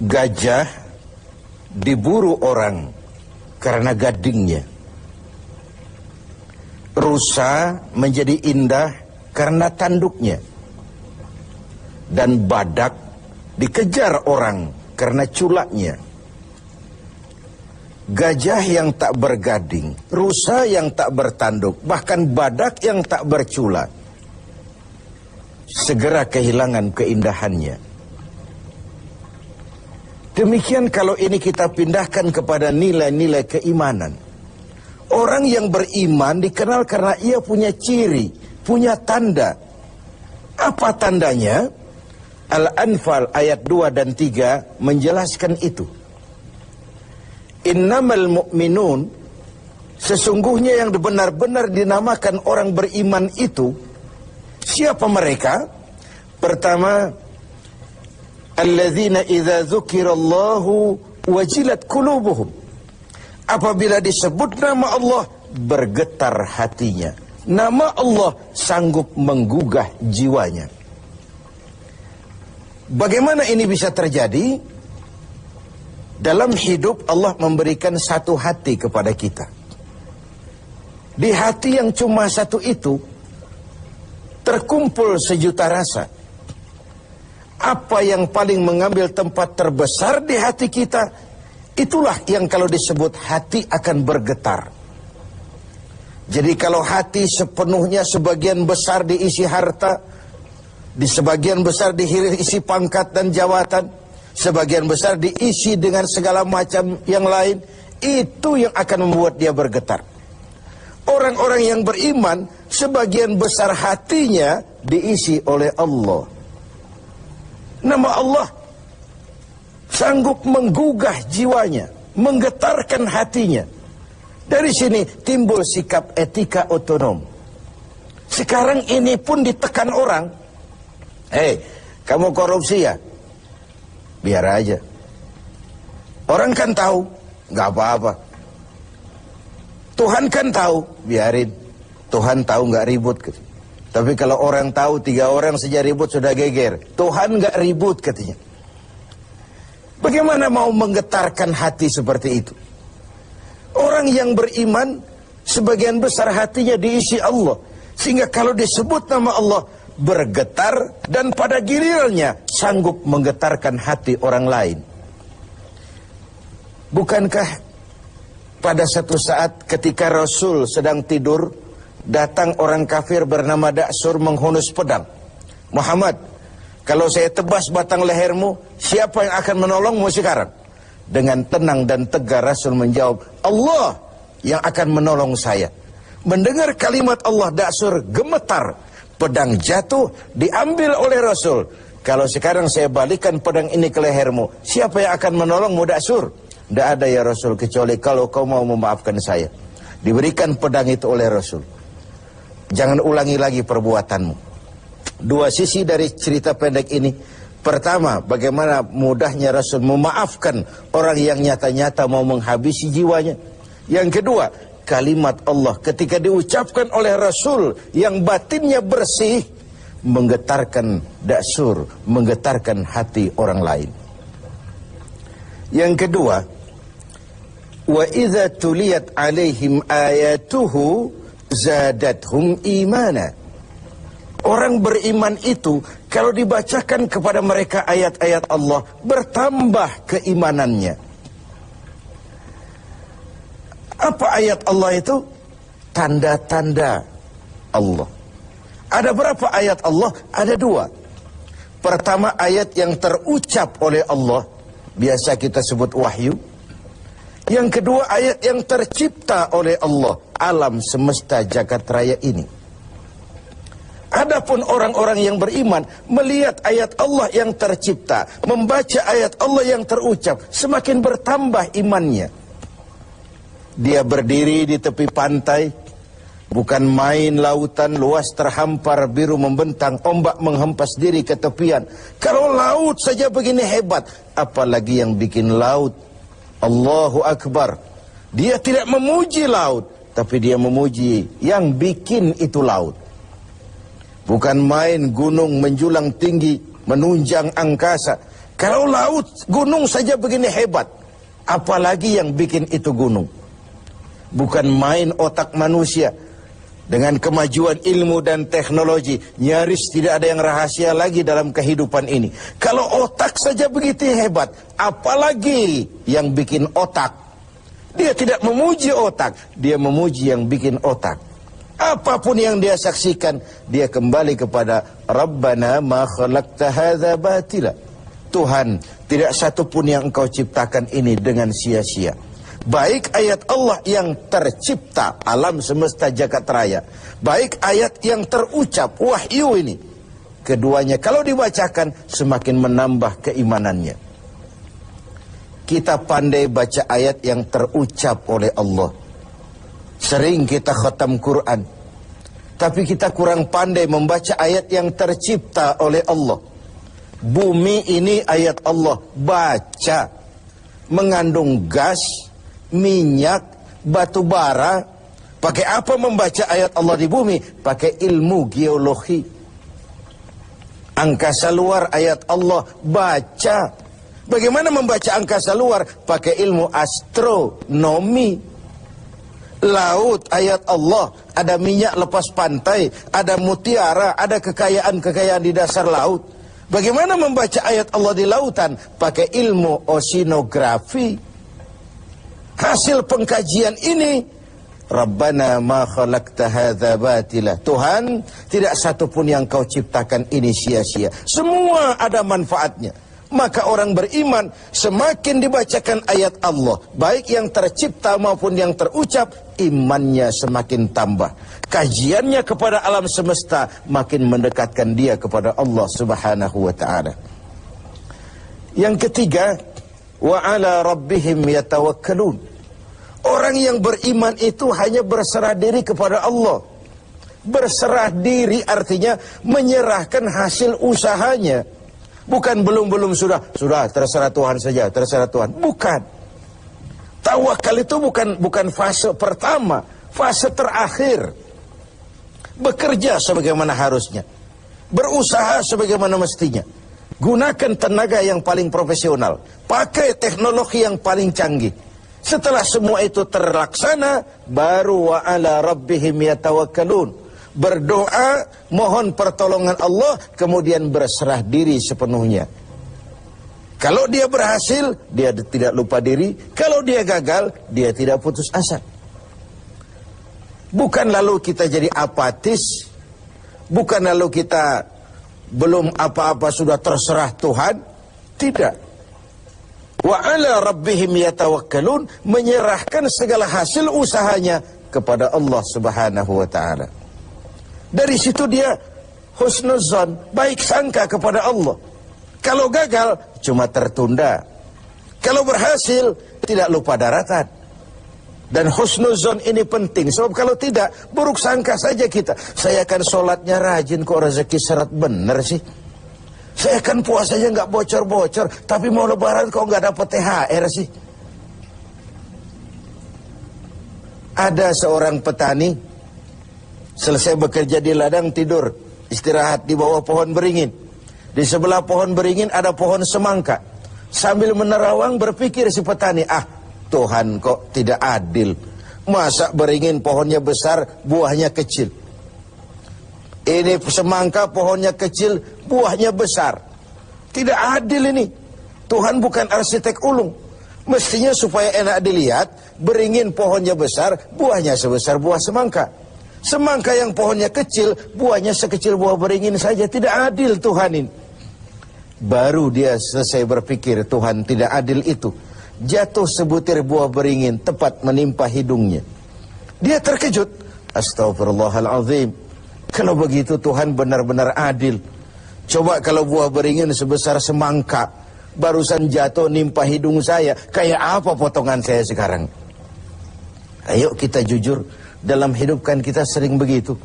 Gajah diburu orang karena gadingnya. Rusa menjadi indah karena tanduknya. Dan badak dikejar orang karena culaknya. Gajah yang tak bergading, rusa yang tak bertanduk, bahkan badak yang tak berculak, segera kehilangan keindahannya. Demikian kalau ini kita pindahkan kepada nilai-nilai keimanan. Orang yang beriman dikenal karena ia punya ciri, punya tanda. Apa tandanya? Al-Anfal ayat 2 dan 3 menjelaskan itu. Innamal mu'minun, sesungguhnya yang benar-benar dinamakan orang beriman itu, siapa mereka? Pertama, alladzina idza dzukirallahu wajilat qulubuhum. Apabila disebut nama Allah, bergetar hatinya. Nama Allah sanggup menggugah jiwanya. Bagaimana ini bisa terjadi? Dalam hidup Allah memberikan satu hati kepada kita. Di hati yang cuma satu itu terkumpul sejuta rasa. Apa yang paling mengambil tempat terbesar di hati kita, itulah yang kalau disebut hati akan bergetar. Jadi kalau hati sepenuhnya sebagian besar diisi harta, di sebagian besar diisi pangkat dan jawatan, sebagian besar diisi dengan segala macam yang lain, itu yang akan membuat dia bergetar. Orang-orang yang beriman, sebagian besar hatinya diisi oleh Allah. Nama Allah sanggup menggugah jiwanya, menggetarkan hatinya. Dari sini timbul sikap etika otonom. Sekarang ini pun ditekan orang. Hei, kamu korupsi ya? Biar aja. Orang kan tahu, nggak apa-apa. Tuhan kan tahu, biarin. Tuhan tahu nggak ribut. Tapi kalau orang tahu, 3 orang saja ribut sudah geger. Tuhan nggak ribut katanya. Bagaimana mau menggetarkan hati seperti itu? Orang yang beriman, sebagian besar hatinya diisi Allah. Sehingga kalau disebut nama Allah, bergetar, dan pada gilirannya sanggup menggetarkan hati orang lain. Bukankah pada satu saat ketika Rasul sedang tidur, datang orang kafir bernama Da'sur menghunus pedang. Muhammad, kalau saya tebas batang lehermu, siapa yang akan menolongmu sekarang? Dengan tenang dan tegar Rasul menjawab, Allah yang akan menolong saya. Mendengar kalimat Allah, Da'sur gemetar. Pedang jatuh, diambil oleh Rasul. Kalau sekarang saya balikan pedang ini ke lehermu, siapa yang akan menolongmu, Da'sur? Tidak ada ya Rasul, kecuali kalau kau mau memaafkan saya. Diberikan pedang itu oleh Rasul. Jangan ulangi lagi perbuatanmu. 2 sisi dari cerita pendek ini. Pertama, bagaimana mudahnya Rasul memaafkan orang yang nyata-nyata mau menghabisi jiwanya. Yang kedua, kalimat Allah ketika diucapkan oleh Rasul yang batinnya bersih, menggetarkan Da'sur, menggetarkan hati orang lain. Yang kedua, wa idza tuliyat alaihim ayatuhu zadathum imana. Orang beriman itu kalau dibacakan kepada mereka ayat-ayat Allah, bertambah keimanannya. Apa ayat Allah itu? Tanda-tanda Allah. Ada berapa ayat Allah? Ada 2. Pertama, ayat yang terucap oleh Allah, biasa kita sebut wahyu. Yang kedua, ayat yang tercipta oleh Allah, alam semesta jagat raya ini. Adapun orang-orang yang beriman melihat ayat Allah yang tercipta, membaca ayat Allah yang terucap, semakin bertambah imannya. Dia berdiri di tepi pantai, bukan main lautan luas terhampar biru membentang, ombak menghempas diri ke tepian. Kalau laut saja begini hebat, apalagi yang bikin laut. Allahu Akbar. Dia tidak memuji laut, tapi dia memuji yang bikin itu laut. Bukan main gunung menjulang tinggi, menunjang angkasa. Kalau laut, gunung saja begini hebat, apalagi yang bikin itu gunung. Bukan main otak manusia. Dengan kemajuan ilmu dan teknologi, nyaris tidak ada yang rahasia lagi dalam kehidupan ini. Kalau otak saja begitu hebat, apalagi yang bikin otak. Dia tidak memuji otak, dia memuji yang bikin otak. Apapun yang dia saksikan, dia kembali kepada Rabbana ma khalaqta hadza batila. Tuhan, tidak satu pun yang engkau ciptakan ini dengan sia-sia. Baik ayat Allah yang tercipta, alam semesta jagat raya, baik ayat yang terucap, wahyu ini. Keduanya kalau dibacakan semakin menambah keimanannya. Kita pandai baca ayat yang terucap oleh Allah. Sering kita khatam Quran, tapi kita kurang pandai membaca ayat yang tercipta oleh Allah. Bumi ini ayat Allah, baca. Mengandung gas, minyak, batu bara. Pakai apa membaca ayat Allah di bumi? Pakai ilmu geologi. Angkasa luar ayat Allah, baca. Bagaimana membaca angkasa luar? Pakai ilmu astronomi. Laut ayat Allah, ada minyak lepas pantai, ada mutiara, ada kekayaan-kekayaan di dasar laut. Bagaimana membaca ayat Allah di lautan? Pakai ilmu oceanografi. Hasil pengkajian ini, Rabbana ma khalaqta hadza batila. Tuhan, tidak satu pun yang kau ciptakan ini sia-sia. Semua ada manfaatnya. Maka orang beriman semakin dibacakan ayat Allah, baik yang tercipta maupun yang terucap, imannya semakin tambah. Kajiannya kepada alam semesta makin mendekatkan dia kepada Allah Subhanahu wa ta'ala. Yang ketiga, wa ala rabbihim yatawakkalun. Orang yang beriman itu hanya berserah diri kepada Allah. Berserah diri artinya menyerahkan hasil usahanya. Bukan belum sudah terserah Tuhan saja, terserah Tuhan. Bukan. Tawakal itu bukan fase pertama, fase terakhir. Bekerja sebagaimana harusnya. Berusaha sebagaimana mestinya. Gunakan tenaga yang paling profesional. Pakai teknologi yang paling canggih. Setelah semua itu terlaksana, baru wa ala rabbihim yatawakkalun. Berdoa, mohon pertolongan Allah, kemudian berserah diri sepenuhnya. Kalau dia berhasil, dia tidak lupa diri. Kalau dia gagal, dia tidak putus asa. Bukan lalu kita jadi apatis. Bukan lalu kita belum apa-apa sudah terserah Tuhan. Tidak. Wa ala rabbihim yatawakkalun, menyerahkan segala hasil usahanya kepada Allah Subhanahu wa ta'ala. Dari situ dia husnuzon, baik sangka kepada Allah. Kalau gagal, cuma tertunda. Kalau berhasil, tidak lupa daratan. Dan husnuzon ini penting, sebab kalau tidak, buruk sangka saja kita. Saya akan sholatnya rajin, kok rezeki seret bener sih. Saya akan puasanya nggak bocor-bocor, tapi mau lebaran kok nggak dapat THR sih. Ada seorang petani, selesai bekerja di ladang, tidur, istirahat di bawah pohon beringin. Di sebelah pohon beringin ada pohon semangka. Sambil menerawang berpikir si petani, Tuhan kok tidak adil. Masa beringin pohonnya besar, buahnya kecil. Ini semangka pohonnya kecil, buahnya besar. Tidak adil ini. Tuhan bukan arsitek ulung. Mestinya supaya enak dilihat, beringin pohonnya besar, buahnya sebesar buah semangka. Semangka yang pohonnya kecil, buahnya sekecil buah beringin saja. Tidak adil Tuhan ini. Baru dia selesai berpikir Tuhan tidak adil itu, jatuh sebutir buah beringin tepat menimpa hidungnya. Dia terkejut. Astagfirullahaladzim. Kalau begitu Tuhan benar-benar adil. Coba kalau buah beringin sebesar semangka barusan jatuh nimpa hidung saya, kayak apa potongan saya sekarang? Ayo kita jujur. Dalam hidup kan kita sering begitu.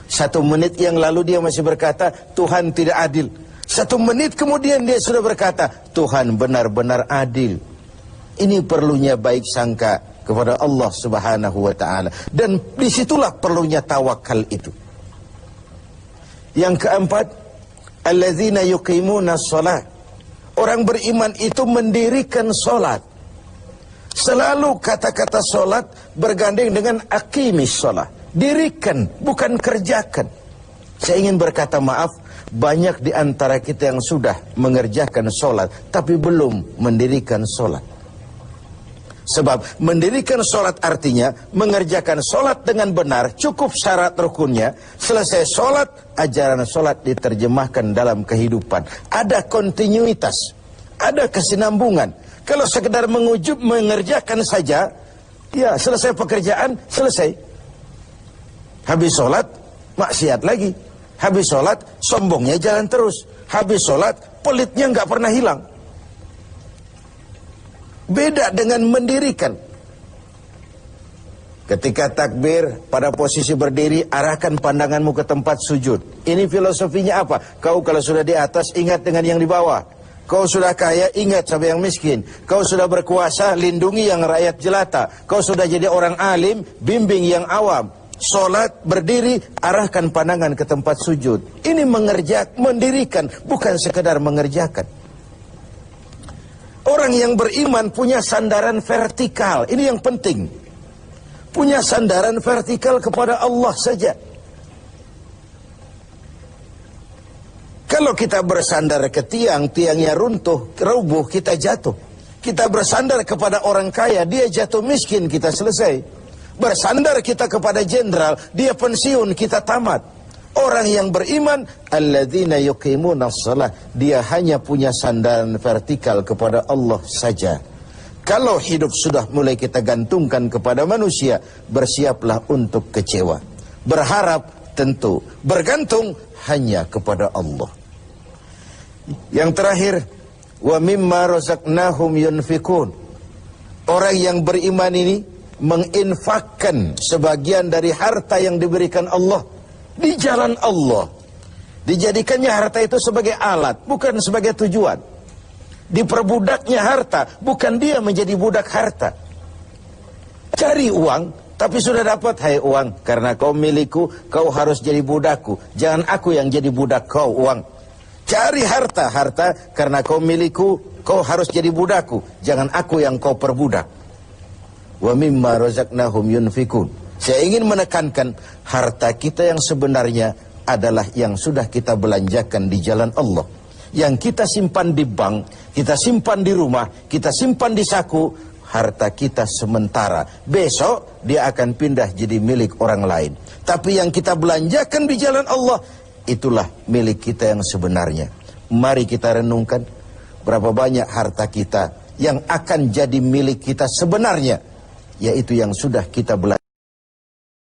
1 menit yang lalu dia masih berkata Tuhan tidak adil. 1 menit kemudian dia sudah berkata Tuhan benar-benar adil. Ini perlunya baik sangka kepada Allah Subhanahu wa ta'ala. Dan disitulah perlunya tawakal itu. Yang keempat, alladzina yuqimuna shalah. Orang beriman itu mendirikan solat. Selalu kata-kata solat bergandeng dengan aqimis solat. Dirikan, bukan kerjakan. Saya ingin berkata maaf, banyak di antara kita yang sudah mengerjakan solat, tapi belum mendirikan solat. Sebab mendirikan solat artinya mengerjakan solat dengan benar, cukup syarat rukunnya. Selesai solat, ajaran solat diterjemahkan dalam kehidupan. Ada kontinuitas, ada kesinambungan. Kalau sekedar mengerjakan saja, ya selesai pekerjaan, selesai. Habis solat, maksiat lagi. Habis sholat, sombongnya jalan terus. Habis sholat, pelitnya nggak pernah hilang. Beda dengan mendirikan. Ketika takbir, pada posisi berdiri, arahkan pandanganmu ke tempat sujud. Ini filosofinya apa? Kau kalau sudah di atas, ingat dengan yang di bawah. Kau sudah kaya, ingat sama yang miskin. Kau sudah berkuasa, lindungi yang rakyat jelata. Kau sudah jadi orang alim, bimbing yang awam. Solat, berdiri, arahkan pandangan ke tempat sujud. Ini mendirikan, bukan sekedar mengerjakan. Orang yang beriman punya sandaran vertikal. Ini yang penting. Punya sandaran vertikal kepada Allah saja. Kalau kita bersandar ke tiang, tiangnya runtuh, rubuh, kita jatuh. Kita bersandar kepada orang kaya, dia jatuh miskin, kita selesai. Bersandar kita kepada jenderal, dia pensiun, kita tamat. Orang yang beriman, alladzina yuqimunas shalah, dia hanya punya sandaran vertikal kepada Allah saja. Kalau hidup sudah mulai kita gantungkan kepada manusia, bersiaplah untuk kecewa. Berharap tentu, bergantung hanya kepada Allah. Yang terakhir, wa mimma razaqnahum yunfikun. Orang yang beriman ini menginfakkan sebagian dari harta yang diberikan Allah di jalan Allah. Dijadikannya harta itu sebagai alat, bukan sebagai tujuan. Diperbudaknya harta, bukan dia menjadi budak harta. Cari uang, tapi sudah dapat, hai uang, karena kau milikku, kau harus jadi budakku. Jangan aku yang jadi budak kau, uang. Cari harta, karena kau milikku, kau harus jadi budakku. Jangan aku yang kau perbudak. Wa mimma razaqnahum yunfikun. Saya ingin menekankan harta kita yang sebenarnya adalah yang sudah kita belanjakan di jalan Allah. Yang kita simpan di bank, kita simpan di rumah, kita simpan di saku, harta kita sementara. Besok dia akan pindah jadi milik orang lain. Tapi yang kita belanjakan di jalan Allah, itulah milik kita yang sebenarnya. Mari kita renungkan berapa banyak harta kita yang akan jadi milik kita sebenarnya, yaitu yang sudah kita belanjakan.